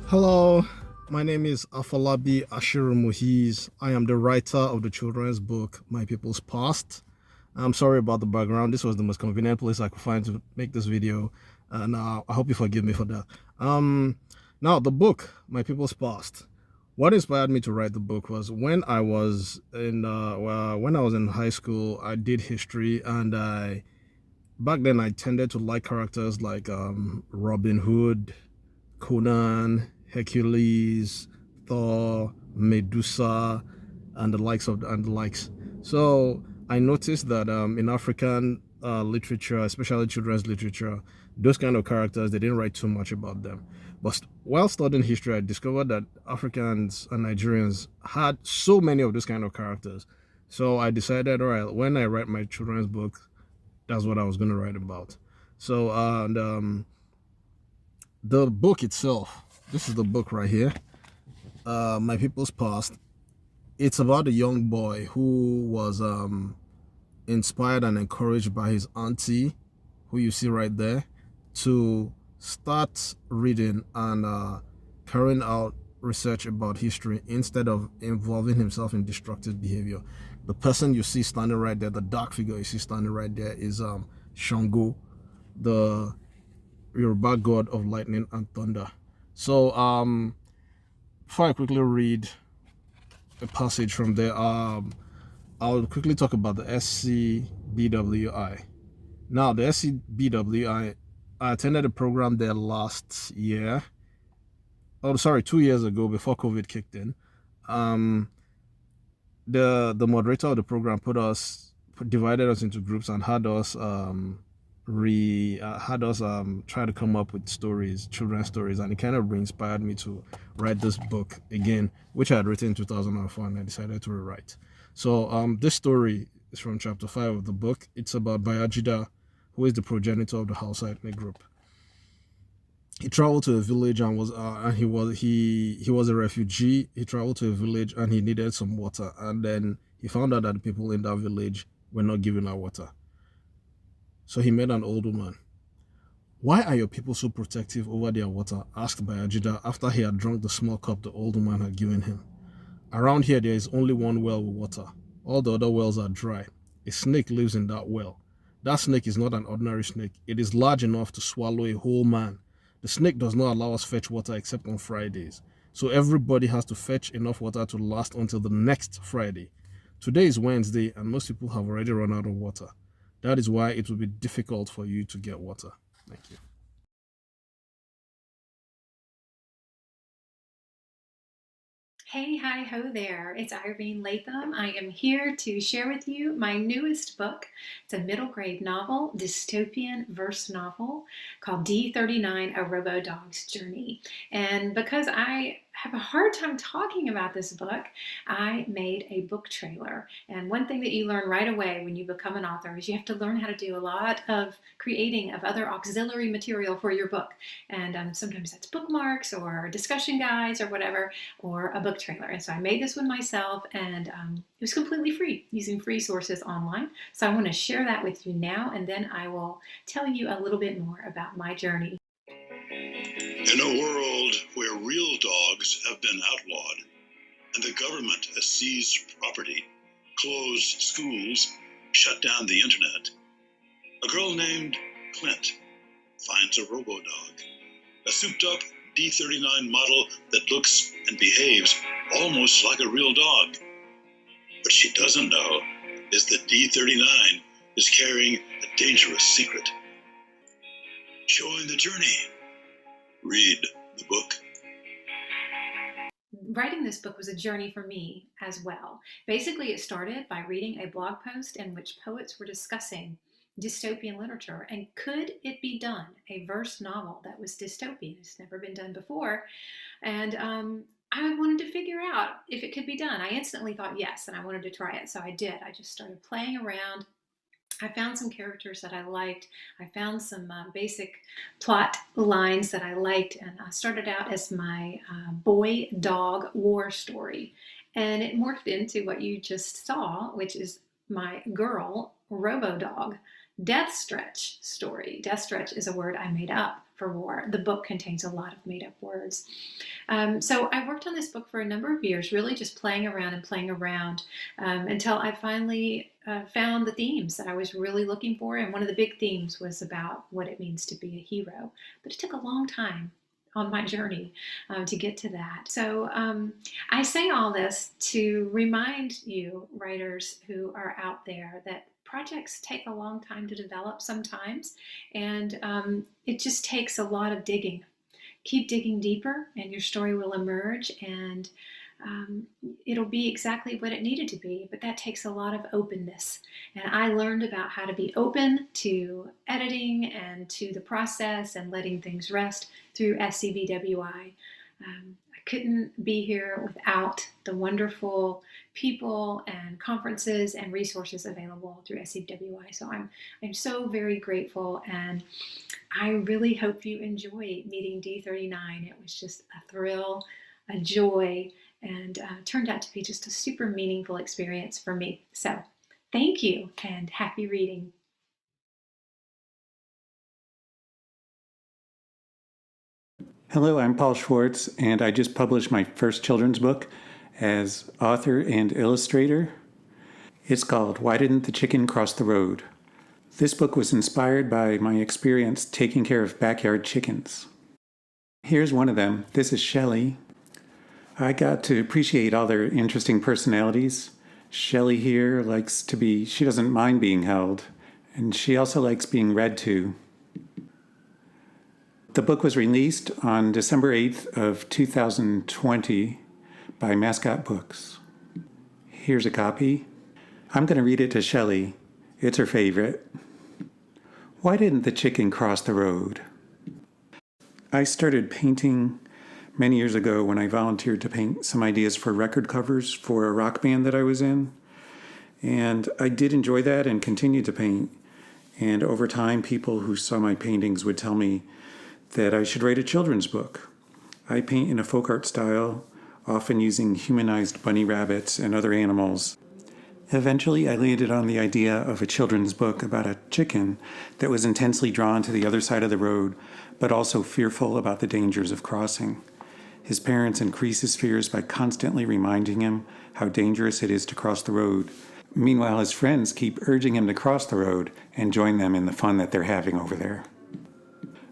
Hello, my name is Afolabi Ashiru. I am the writer of the children's book, My People's Past. I'm sorry about the background. This was the most convenient place I could find to make this video, and I hope you forgive me for that. Um, Now, the book, My People's Past. What inspired me to write the book was when I was in high school. I did history, and back then I tended to like characters like Robin Hood, Conan, Hercules, Thor, Medusa, and the likes. So I noticed that in African literature, especially children's literature, those kind of characters, they didn't write too much about them. But while studying history, I discovered that Africans and Nigerians had so many of those kind of characters. So I decided, all right, when I write my children's book, that's what I was going to write about. So the book itself, this is the book right here, My People's Past. It's about a young boy who was inspired and encouraged by his auntie, who you see right there, to start reading and carrying out research about history instead of involving himself in destructive behavior. The person you see standing right there, the dark figure you see standing right there, is Shango, the Yoruba god of lightning and thunder. So before I quickly read a passage from there, I'll quickly talk about the SCBWI. Now, the SCBWI, I attended a program there last year. Oh, sorry, 2 years ago, before COVID kicked in. The moderator of the program divided us into groups and had us try to come up with stories, children's stories, and it kind of inspired me to write this book again, which I had written in 2004, and I decided to rewrite. So this story is from chapter 5 of the book. It's about Bayajida, who is the progenitor of the Hausa ethnic group. He traveled to a village and he was a refugee. He traveled to a village and he needed some water, and then he found out that the people in that village were not giving out water. So he met an old woman. "Why are your people so protective over their water?" asked Bayajida after he had drunk the small cup the old woman had given him. "Around here there is only one well with water. All the other wells are dry. A snake lives in that well. That snake is not an ordinary snake. It is large enough to swallow a whole man. The snake does not allow us fetch water except on Fridays. So everybody has to fetch enough water to last until the next Friday. Today is Wednesday and most people have already run out of water. That is why it will be difficult for you to get water." Thank you. Hey, hi, ho there. It's IRENE Latham. I am here to share with you my newest book. It's a middle grade novel, dystopian verse novel called D39 A Robo Dog's Journey. And because I have a hard time talking about this book, I made a book trailer. And one thing that you learn right away when you become an author is you have to learn how to do a lot of creating of other auxiliary material for your book. And sometimes that's bookmarks or discussion guides or whatever, or a book trailer. And so I made this one myself, and it was completely free using free sources online. So I want to share that with you now, and then I will tell you a little bit more about my journey. In a world where real dogs have been outlawed and the government has seized property, closed schools, shut down the internet, a girl named Clint finds a robo dog, a souped up D39 model that looks and behaves almost like a real dog. What she doesn't know is that D39 is carrying a dangerous secret. Join the journey. Read the book. Writing this book was a journey for me as well. Basically, it started by reading a blog post in which poets were discussing dystopian literature and could it be done, a verse novel that was dystopian. It's never been done before. And I wanted to figure out if it could be done. I instantly thought yes, and I wanted to try it. So I did. I just started playing around. I found some characters that I liked. I found some basic plot lines that I liked, and I started out as my boy-dog war story. And it morphed into what you just saw, which is my girl, Robo Dog, Death Stretch story. Death Stretch is a word I made up for war. The book contains a lot of made-up words. So I worked on this book for a number of years, really just playing around until I finally found the themes that I was really looking for. And one of the big themes was about what it means to be a hero. But it took a long time on my journey to get to that. So I say all this to remind you, writers who are out there, that projects take a long time to develop sometimes, and it just takes a lot of digging. Keep digging deeper and your story will emerge, and it'll be exactly what it needed to be, but that takes a lot of openness. And I learned about how to be open to editing and to the process and letting things rest through SCBWI. I couldn't be here without the wonderful people and conferences and resources available through SCBWI. So I'm so very grateful, and I really hope you enjoy meeting D39. It was just a thrill, a joy, and turned out to be just a super meaningful experience for me. So thank you and happy reading. Hello, I'm Paul Schwartz, and I just published my first children's book as author and illustrator. It's called Why Didn't the Chicken Cross the Road? This book was inspired by my experience taking care of backyard chickens. Here's one of them. This is Shelly. I got to appreciate all their interesting personalities. Shelly here she doesn't mind being held, and she also likes being read to. The book was released on December 8th of 2020 by Mascot Books. Here's a copy. I'm going to read it to Shelly. It's her favorite. Why didn't the chicken cross the road? I started painting many years ago when I volunteered to paint some ideas for record covers for a rock band that I was in. And I did enjoy that and continued to paint. And over time, people who saw my paintings would tell me that I should write a children's book. I paint in a folk art style, often using humanized bunny rabbits and other animals. Eventually, I landed on the idea of a children's book about a chicken that was intensely drawn to the other side of the road, but also fearful about the dangers of crossing. His parents increase his fears by constantly reminding him how dangerous it is to cross the road. Meanwhile, his friends keep urging him to cross the road and join them in the fun that they're having over there.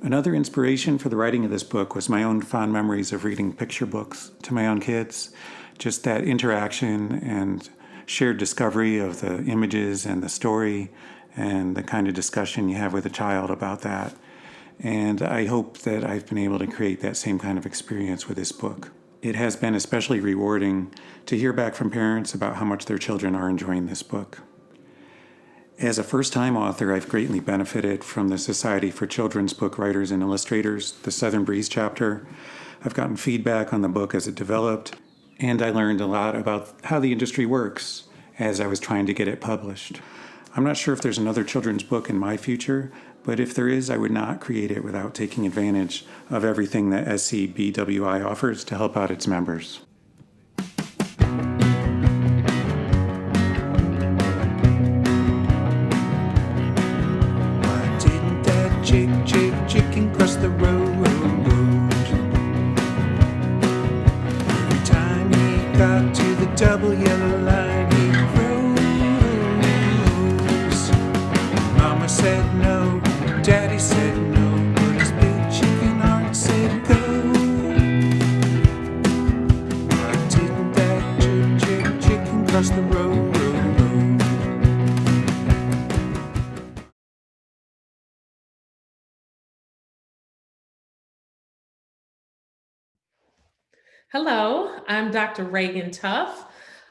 Another inspiration for the writing of this book was my own fond memories of reading picture books to my own kids. Just that interaction and shared discovery of the images and the story and the kind of discussion you have with a child about that. And I hope that I've been able to create that same kind of experience with this book. It has been especially rewarding to hear back from parents about how much their children are enjoying this book. As a first-time author, I've greatly benefited from the Society for Children's Book Writers and Illustrators, the Southern Breeze chapter. I've gotten feedback on the book as it developed, and I learned a lot about how the industry works as I was trying to get it published. I'm not sure if there's another children's book in my future, but if there is, I would not create it without taking advantage of everything that SCBWI offers to help out its members. Chicken cross the road. Every time he got to the double yellow line, he froze. Mama said no, Daddy said no, but his big chicken heart said go. Why didn't that chicken cross the road? Hello, I'm Dr. Raegan Tuff,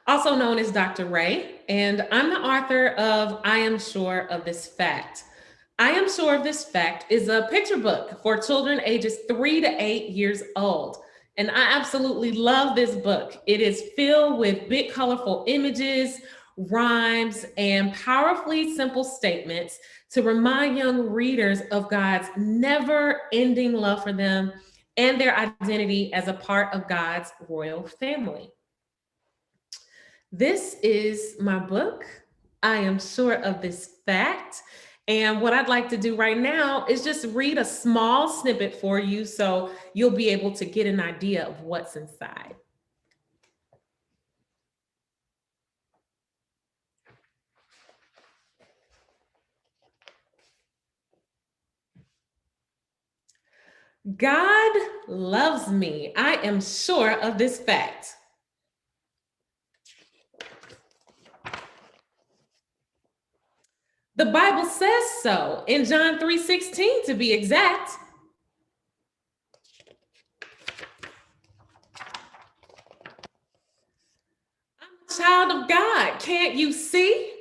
also known as Dr. Ray, and I'm the author of I Am Sure of This Fact. I Am Sure of This Fact is a picture book for children ages 3 to 8 years old, and I absolutely love this book. It is filled with big, colorful images, rhymes, and powerfully simple statements to remind young readers of God's never-ending love for them and their identity as a part of God's royal family. This is my book, I Am Sure of This Fact, And what I'd like to do right now is just read a small snippet for you so you'll be able to get an idea of what's inside. God loves me. I am sure of this fact. The Bible says so in John 3:16 to be exact. I'm a child of God. Can't you see?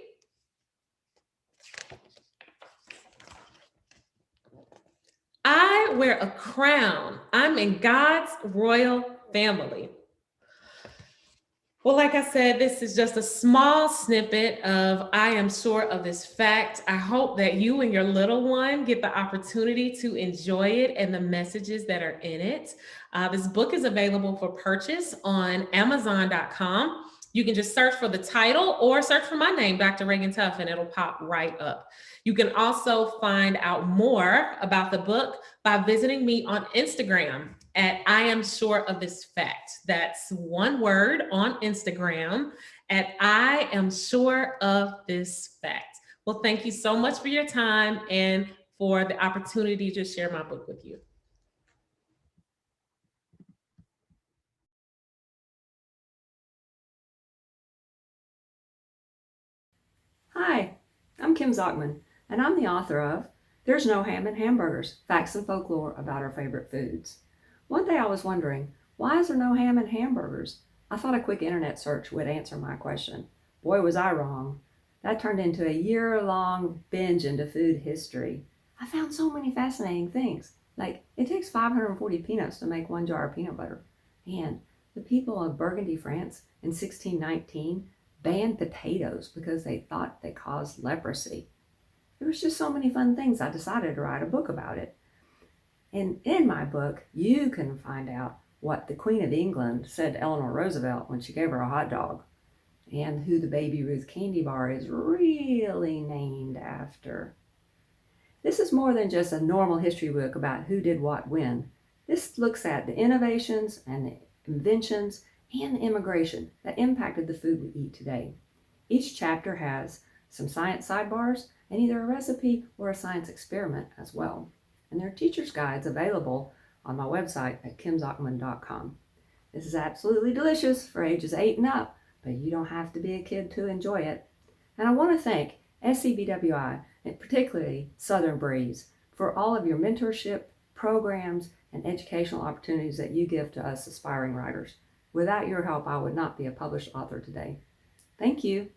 I wear a crown. I'm in God's royal family. Well, like I said, this is just a small snippet of I am sure of this fact. I hope that you and your little one get the opportunity to enjoy it and the messages that are in it. This book is available for purchase on Amazon.com. You can just search for the title or search for my name, Dr. Raegan Tuff, and it'll pop right up. You can also find out more about the book by visiting me on Instagram at I am sure of this fact. That's one word on Instagram at I am sure of this fact. Well, thank you so much for your time and for the opportunity to share my book with you. Hi, I'm Kim Zachman, and I'm the author of There's No Ham Hamburgers, Facts and Folklore About Our Favorite Foods. One day I was wondering, why is there no ham in hamburgers? I thought a quick internet search would answer my question. Boy, was I wrong. That turned into a year-long binge into food history. I found so many fascinating things, like it takes 540 peanuts to make 1 jar of peanut butter. And the people of Burgundy, France in 1619 banned potatoes because they thought they caused leprosy. There was just so many fun things I decided to write a book about it. And in my book, you can find out what the Queen of England said to Eleanor Roosevelt when she gave her a hot dog, and who the Baby Ruth candy bar is really named after. This is more than just a normal history book about who did what when. This looks at the innovations and the inventions and the immigration that impacted the food we eat today. Each chapter has some science sidebars and either a recipe or a science experiment as well. And there are teacher's guides available on my website at kimzachman.com. This is absolutely delicious for ages 8 and up, but you don't have to be a kid to enjoy it. And I want to thank SCBWI, and particularly Southern Breeze, for all of your mentorship, programs, and educational opportunities that you give to us aspiring writers. Without your help, I would not be a published author today. Thank you.